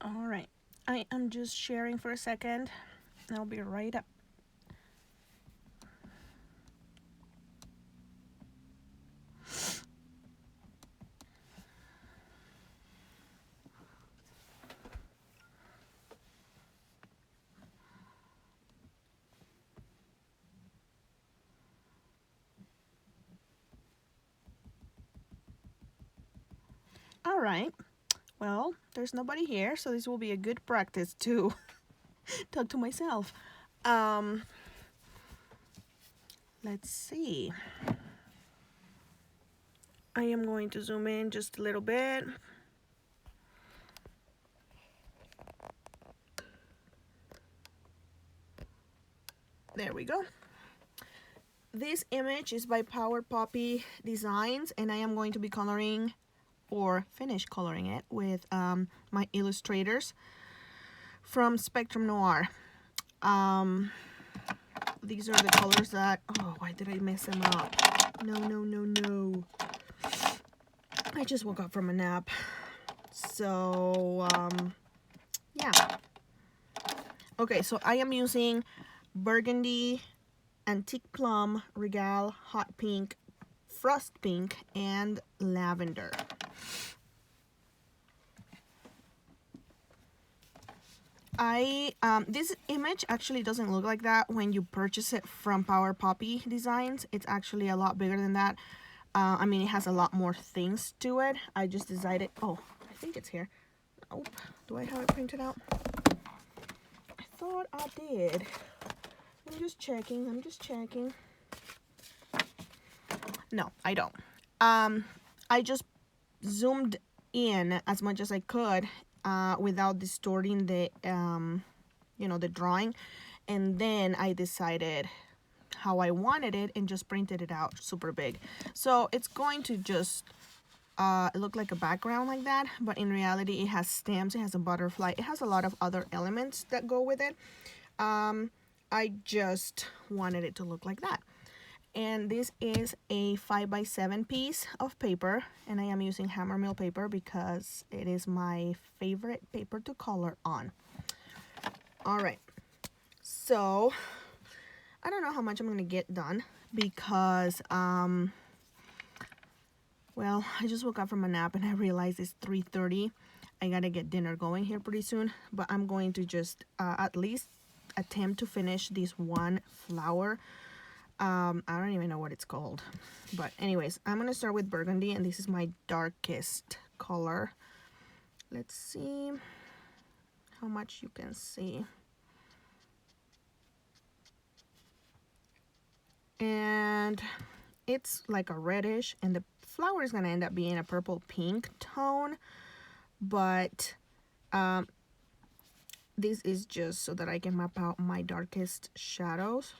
All right, I am just sharing for a second. I'll be right up. All right, well, there's nobody here, so this will be a good practice to talk to myself. Um, let's see. I am going to zoom in just a little bit. There we go. This image is by Power Poppy Designs, and I am going to be coloring or finish coloring it with my illustrators from Spectrum Noir. These are the colors that, oh, why did I mess them up? No. I just woke up from a nap. So, yeah. Okay, so I am using Burgundy, Antique Plum, Regal, Hot Pink, Frost Pink, and Lavender. This image actually doesn't look like that when you purchase it from Power Poppy Designs. It's actually a lot bigger than that. I mean, it has a lot more things to it. I just decided, oh, I think it's here. Nope. Do I have it printed out? I thought I did. I'm just checking. No, I don't. I just zoomed in as much as I could without distorting the, the drawing. And then I decided how I wanted it and just printed it out super big. So it's going to just look like a background like that, but in reality it has stamps, it has a butterfly, it has a lot of other elements that go with it. I just wanted it to look like that. And this is a 5x7 piece of paper, and I am using Hammermill paper because it is my favorite paper to color on. All right, so I don't know how much I'm gonna get done because well, I just woke up from a nap and I realized it's 3:30. I gotta get dinner going here pretty soon, but I'm going to just at least attempt to finish this one flower. I don't even know what it's called, but anyways, I'm gonna start with Burgundy, and this is my darkest color. Let's see how much you can see. And it's like a reddish, and the flower is gonna end up being a purple pink tone, but this is just so that I can map out my darkest shadows.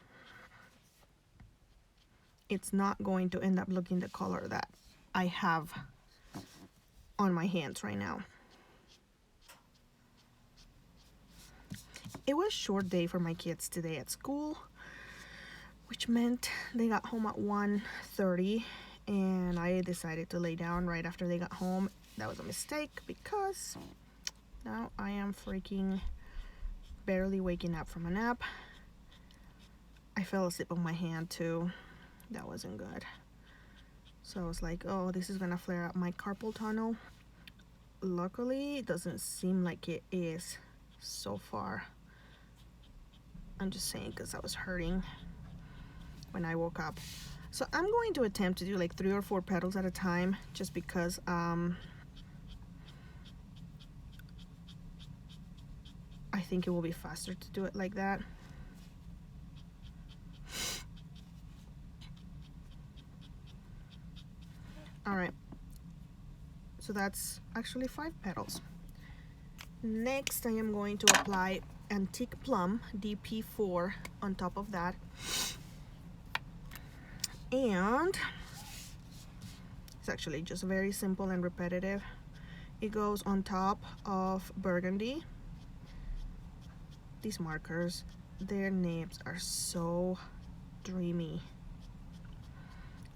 It's not going to end up looking the color that I have on my hands right now. It was a short day for my kids today at school, which meant they got home at 1:30, and I decided to lay down right after they got home. That was a mistake because now I am freaking barely waking up from a nap. I fell asleep on my hand too. That wasn't good. So I was like, oh, this is gonna flare up my carpal tunnel. Luckily, it doesn't seem like it is so far. I'm just saying because I was hurting when I woke up. So I'm going to attempt to do like 3 or 4 petals at a time, just because I think it will be faster to do it like that. All right, so that's actually 5 petals. Next, I am going to apply Antique Plum DP4 on top of that. And it's actually just very simple and repetitive. It goes on top of Burgundy. These markers, their nibs are so dreamy.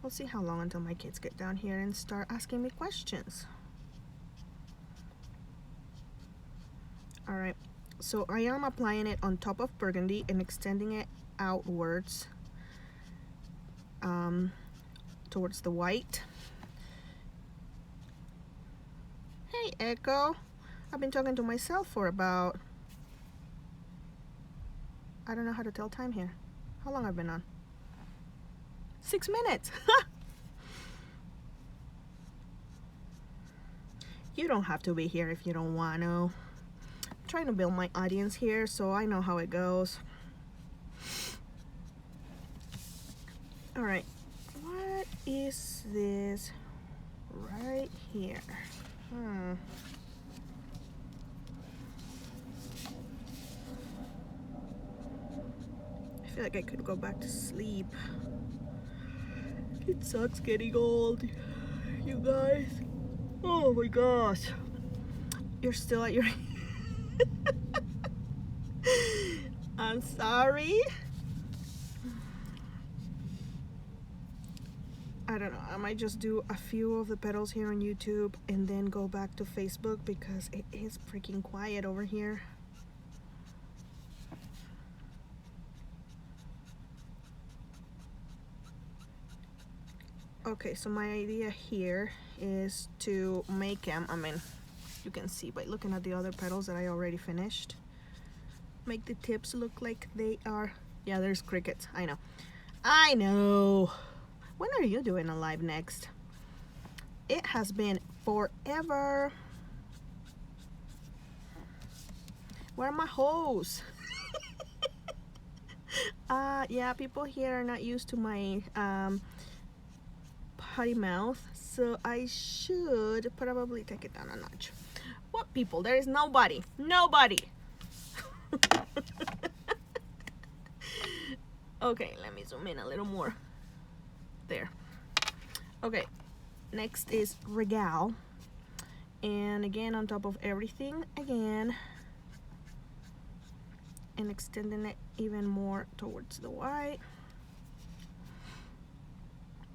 We'll see how long until my kids get down here and start asking me questions. All right, so I am applying it on top of burgundy and extending it outwards towards the white. Hey, Echo. I've been talking to myself for about, I don't know how to tell time here. How long I've been on? 6 minutes. You don't have to be here if you don't want to. I'm trying to build my audience here so I know how it goes. All right, what is this right here? I feel like I could go back to sleep. It sucks getting old, you guys. Oh my gosh. You're still at your... I'm sorry. I don't know. I might just do a few of the petals here on YouTube and then go back to Facebook because it is freaking quiet over here. Okay, so my idea here is to make them, I mean, you can see by looking at the other petals that I already finished, make the tips look like they are, yeah, there's crickets, I know. When are you doing a live next? It has been forever. Where are my hoes? Yeah, people here are not used to my potty mouth, so I should probably take it down a notch. What people? There is nobody. Okay, let me zoom in a little more. There. Okay, next is Regal, and again on top of everything again, and extending it even more towards the white.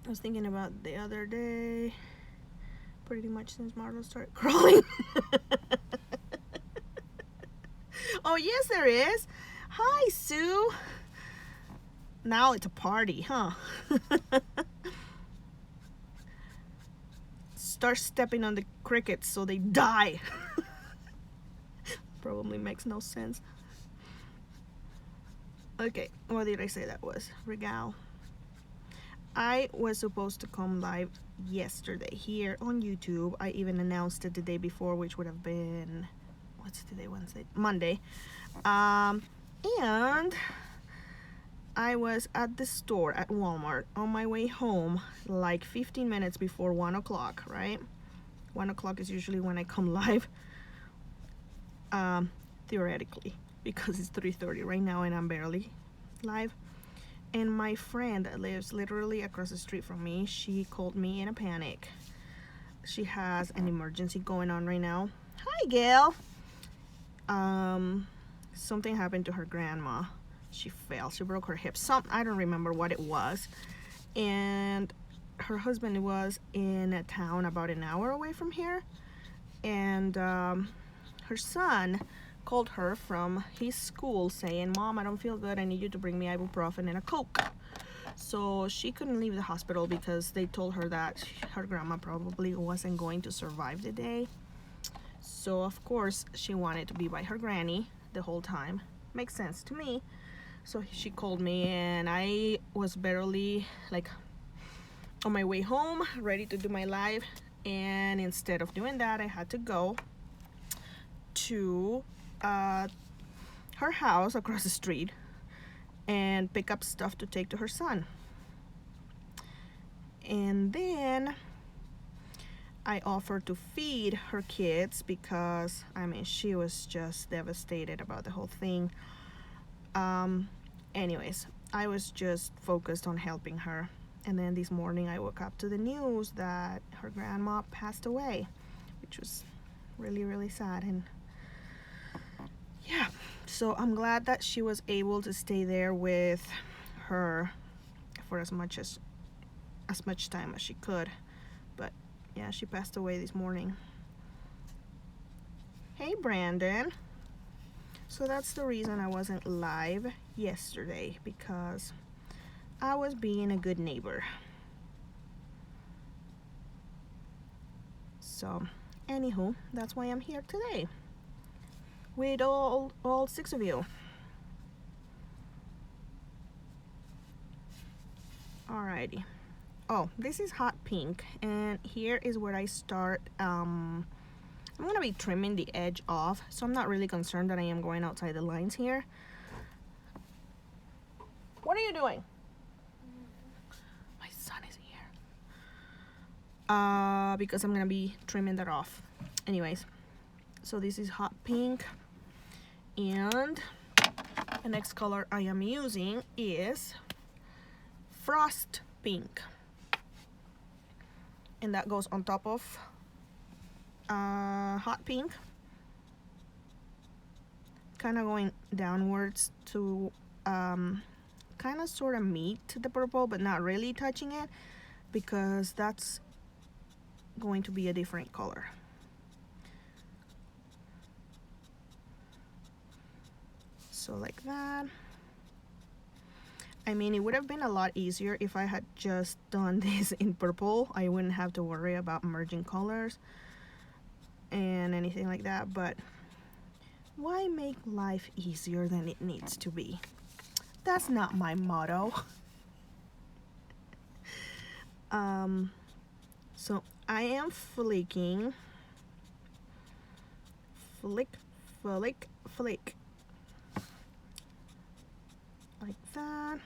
I was thinking about the other day, pretty much since Marlo started crawling. Oh yes, there is. Hi, Sue. Now it's a party, huh? Start stepping on the crickets so they die. Probably makes no sense. Okay, what did I say that was? Regal. I was supposed to come live yesterday here on YouTube. I even announced it the day before, which would have been, what's today, Wednesday? Monday. And I was at the store at Walmart on my way home like 15 minutes before 1 o'clock, right? 1 o'clock is usually when I come live, theoretically, because it's 3:30 right now and I'm barely live. And my friend that lives literally across the street from me, she called me in a panic. She has an emergency going on right now. Hi, Gail. Something happened to her grandma. She fell. She broke her hip. I don't remember what it was. And her husband was in a town about an hour away from here. And her son called her from his school saying, "Mom, I don't feel good. I need you to bring me ibuprofen and a Coke." So she couldn't leave the hospital because they told her that her grandma probably wasn't going to survive the day. So of course she wanted to be by her granny the whole time. Makes sense to me. So she called me and I was barely like on my way home, ready to do my live. And instead of doing that, I had to go to her house across the street and pick up stuff to take to her son. And then I offered to feed her kids because, I mean, she was just devastated about the whole thing. Anyways, I was just focused on helping her. And then this morning I woke up to the news that her grandma passed away, which was really, really sad. And yeah, so I'm glad that she was able to stay there with her for as much time as she could. But yeah, she passed away this morning. Hey, Brandon. So that's the reason I wasn't live yesterday, because I was being a good neighbor. So anywho, that's why I'm here today with all 6 of you. Alrighty. Oh, this is hot pink, and here is where I start. I'm gonna be trimming the edge off, so I'm not really concerned that I am going outside the lines here. What are you doing? My son is here. Because I'm gonna be trimming that off. Anyways, so this is hot pink, and the next color I am using is frost pink, and that goes on top of hot pink, kind of going downwards to kind of sort of meet the purple, but not really touching it, because that's going to be a different color. So like that. I mean, it would have been a lot easier if I had just done this in purple. I wouldn't have to worry about merging colors and anything like that, but why make life easier than it needs to be? That's not my motto. So I am flicking, flick, like that.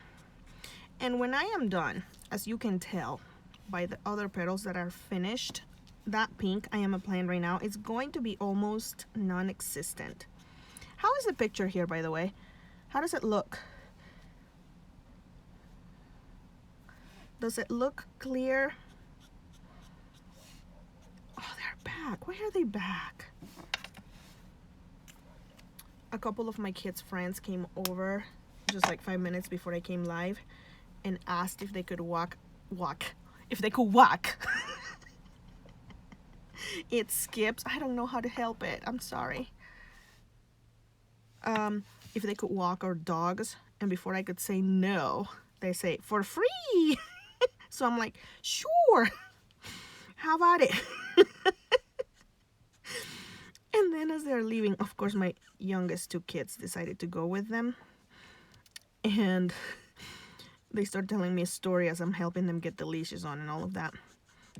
And when I am done, as you can tell by the other petals that are finished, that pink I am applying right now is going to be almost non-existent. How is the picture here, by the way? How does it look? Does it look clear? Oh, they're back. Why are they back? A couple of my kids' friends came over just like 5 minutes before I came live and asked if they could walk. It skips. I don't know how to help it. I'm sorry. If they could walk our dogs, and before I could say no, they say for free. So I'm like, sure. How about it? And then as they're leaving, of course, my youngest 2 kids decided to go with them. And they start telling me a story as I'm helping them get the leashes on and all of that.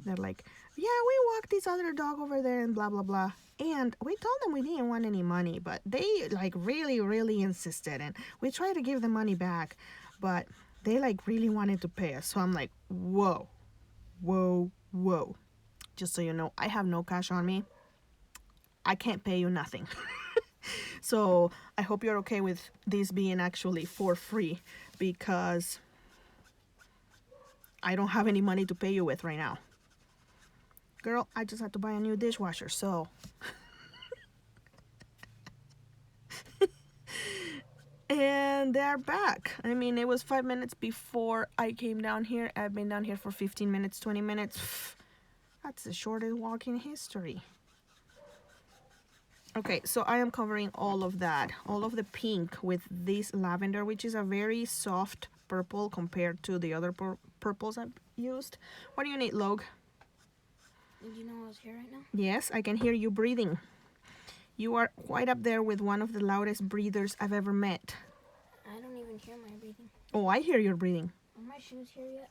They're like, yeah, we walked this other dog over there and blah, blah, blah. And we told them we didn't want any money, but they like really, really insisted. And we tried to give them money back, but they like really wanted to pay us. So I'm like, whoa, whoa, whoa. Just so you know, I have no cash on me. I can't pay you nothing. So I hope you're okay with this being actually for free, because I don't have any money to pay you with right now. Girl, I just had to buy a new dishwasher, so. And they're back. I mean, it was 5 minutes before I came down here. I've been down here for 15 minutes, 20 minutes. That's the shortest walk in history. Okay, so I am covering all of that, all of the pink with this lavender, which is a very soft purple compared to the other purples I've used. What do you need, Log? Did you know I was here right now? Yes, I can hear you breathing. You are quite up there with one of the loudest breathers I've ever met. I don't even hear my breathing. Oh, I hear your breathing. Are my shoes here yet?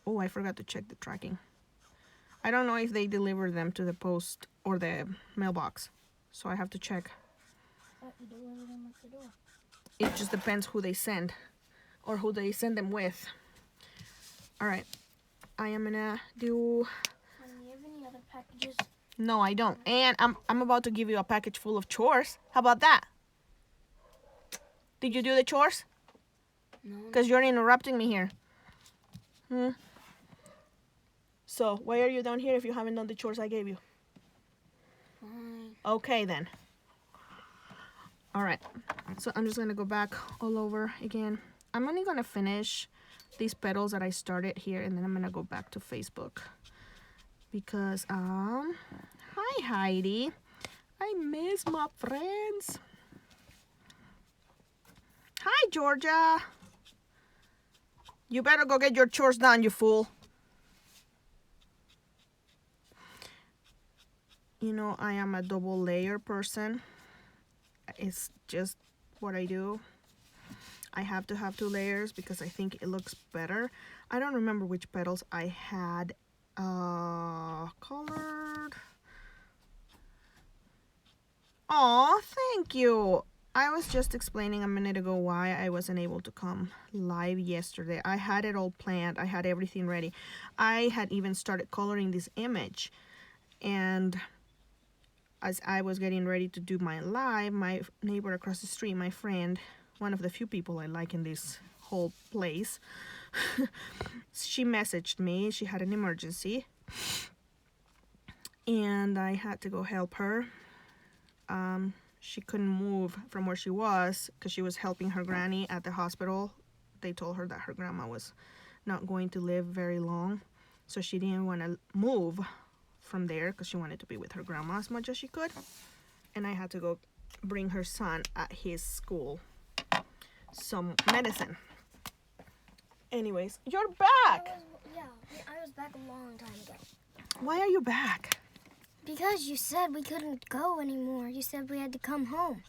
Oh, I forgot to check the tracking. I don't know if they deliver them to the post or the mailbox, so I have to check. I thought you delivered them at the door. It just depends who they send or who they send them with. All right, I am gonna do. Do you have any other packages? No, I don't. And I'm about to give you a package full of chores. How about that? Did you do the chores? No. Because you're interrupting me here. So, why are you down here if you haven't done the chores I gave you? Fine. Okay, then. All right. So, I'm just going to go back all over again. I'm only going to finish these petals that I started here, and then I'm going to go back to Facebook. Because, hi, Heidi. I miss my friends. Hi, Georgia. You better go get your chores done, you fool. You know, I am a double layer person. It's just what I do. I have to have 2 layers because I think it looks better. I don't remember which petals I had colored. Aw, thank you. I was just explaining a minute ago why I wasn't able to come live yesterday. I had it all planned. I had everything ready. I had even started coloring this image. And as I was getting ready to do my live, my neighbor across the street, my friend, one of the few people I like in this whole place, she messaged me. She had an emergency. And I had to go help her. She couldn't move from where she was because she was helping her granny at the hospital. They told her that her grandma was not going to live very long. So she didn't want to move from there because she wanted to be with her grandma as much as she could. And I had to go bring her son at his school some medicine. Anyways, you're back. I was back a long time ago. Why are you back? Because you said we couldn't go anymore. You said we had to come home.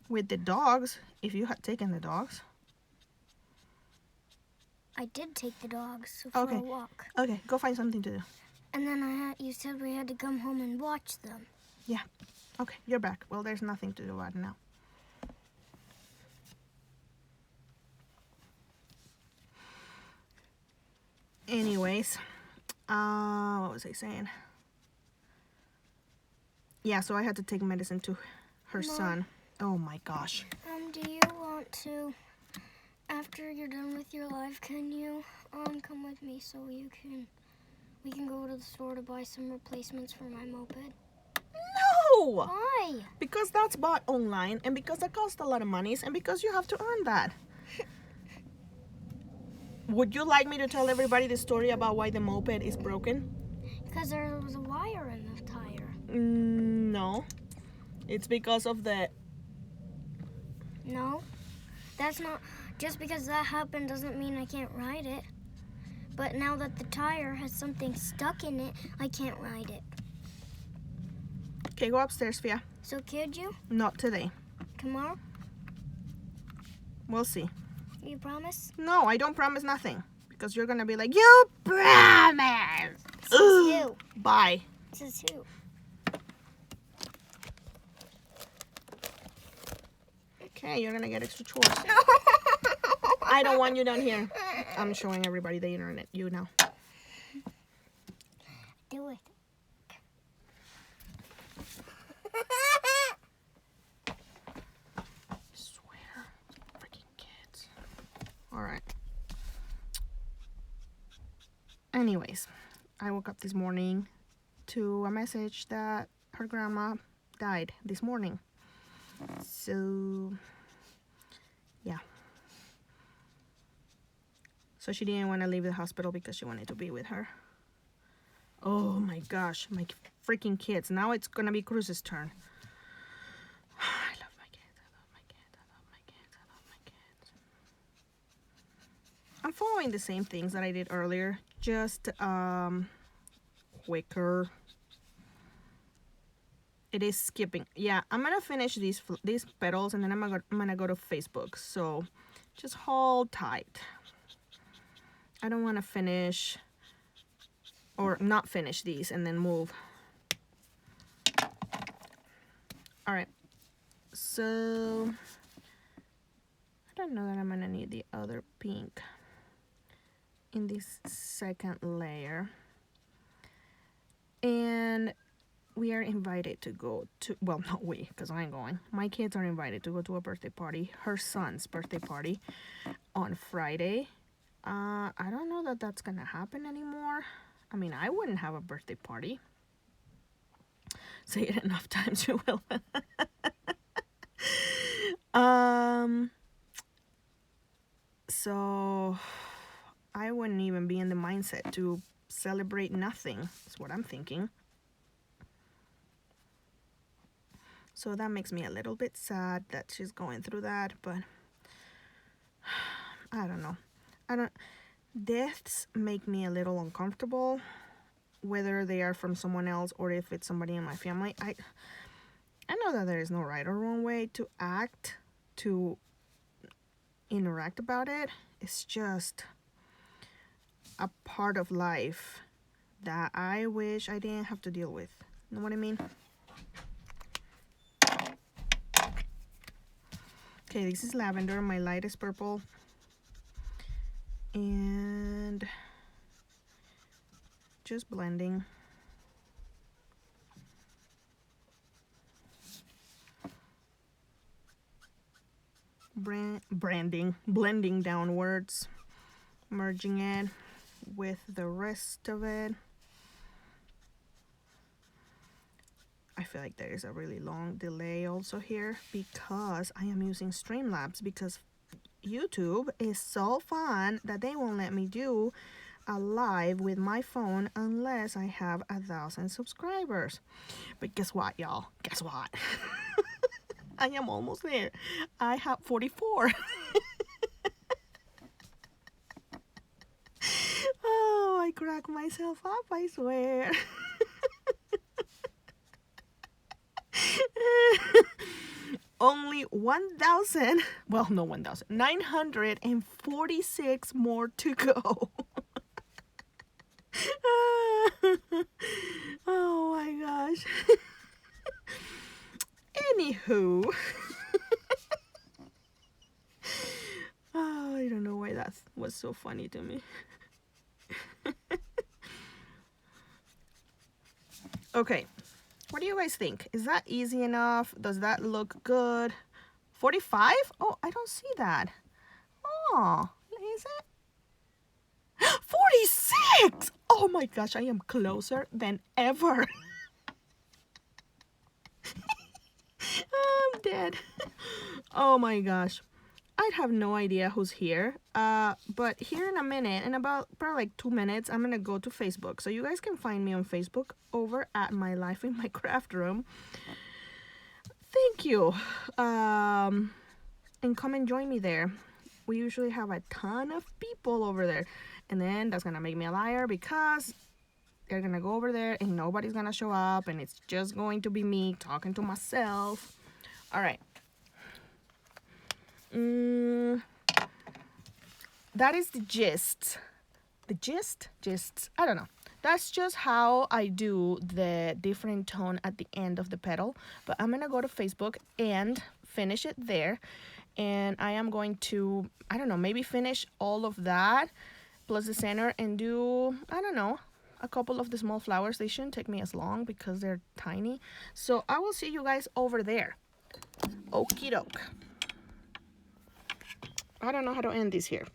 With the dogs, if you had taken the dogs. I did take the dogs for Okay. a walk. Okay, go find something to do. And then you said we had to come home and watch them. Yeah. Okay, you're back. Well, there's nothing to do right now. Anyways, what was I saying? Yeah, so I had to take medicine to her Mom. son. Oh my gosh. Do you want to, after you're done with your live, can you come with me so we can go to the store to buy some replacements for my moped? No! Why? Because that's bought online, and because that costs a lot of money, and because you have to earn that. Would you like me to tell everybody the story about why the moped is broken? Because there was a wire in the tire. No. It's because of the... No, that's not, just because that happened doesn't mean I can't ride it. But now that the tire has something stuck in it, I can't ride it. Okay, go upstairs, Fia. So could you? Not today. Tomorrow? We'll see. You promise? No, I don't promise nothing. Because you're gonna be like, you promise! Says who? Bye. Says who? Okay, you're gonna get extra chores. I don't want you down here. I'm showing everybody the internet. You know. Do it. I swear. Freaking kids. Alright. Anyways, I woke up this morning to a message that her grandma died this morning. So, yeah. So she didn't want to leave the hospital because she wanted to be with her. Oh my gosh, my freaking kids. Now it's gonna be Cruz's turn. I love my kids, I love my kids, I love my kids, I love my kids. I'm following the same things that I did earlier, just quicker. It is skipping. Yeah, I'm gonna finish these petals and then I'm gonna go to Facebook. So just hold tight. I don't want to finish or not finish these and then move. All right. So I don't know that I'm gonna need the other pink in this second layer. And we are invited to go to, well, not we, because I ain't going. My kids are invited to go to a birthday party, her son's birthday party, on Friday. I don't know that that's gonna happen anymore. I mean, I wouldn't have a birthday party. Say it enough times, you will. So I wouldn't even be in the mindset to celebrate nothing, is what I'm thinking. So that makes me a little bit sad that she's going through that, but I don't know. I don't. Deaths make me a little uncomfortable, whether they are from someone else or if it's somebody in my family. I know that there is no right or wrong way to act, to interact about it. It's just a part of life that I wish I didn't have to deal with. You know what I mean? Okay, this is lavender. My light is purple. And just blending. Blending downwards, merging it with the rest of it. I feel like there is a really long delay also here because I am using Streamlabs, because YouTube is so fun that they won't let me do a live with my phone unless I have 1,000 subscribers. But guess what, y'all? Guess what? I am almost there. I have 44. Oh, I crack myself up, I swear. Only 1,000, well, no 1,000, 946 more to go. Oh my gosh. Anywho. Oh, I don't know why that was so funny to me. Okay, what do you guys think? Is that easy enough? Does that look good? 45? Oh, I don't see that. Oh, is it? 46! Oh my gosh, I am closer than ever. I'm dead. Oh my gosh. I have no idea who's here. But here in a minute, in about probably like 2 minutes, I'm gonna go to Facebook. So you guys can find me on Facebook over at My Life in My Craft Room. Thank you. And come and join me there. We usually have a ton of people over there. And then that's gonna make me a liar because they're gonna go over there and nobody's gonna show up and it's just going to be me talking to myself. All right. That is the gist. The gist? I don't know. That's just how I do the different tone at the end of the petal. But I'm gonna go to Facebook and finish it there. And I am going to, I don't know, maybe finish all of that plus the center and do, I don't know, a couple of the small flowers. They shouldn't take me as long because they're tiny. So I will see you guys over there. Okie doke. I don't know how to end this here.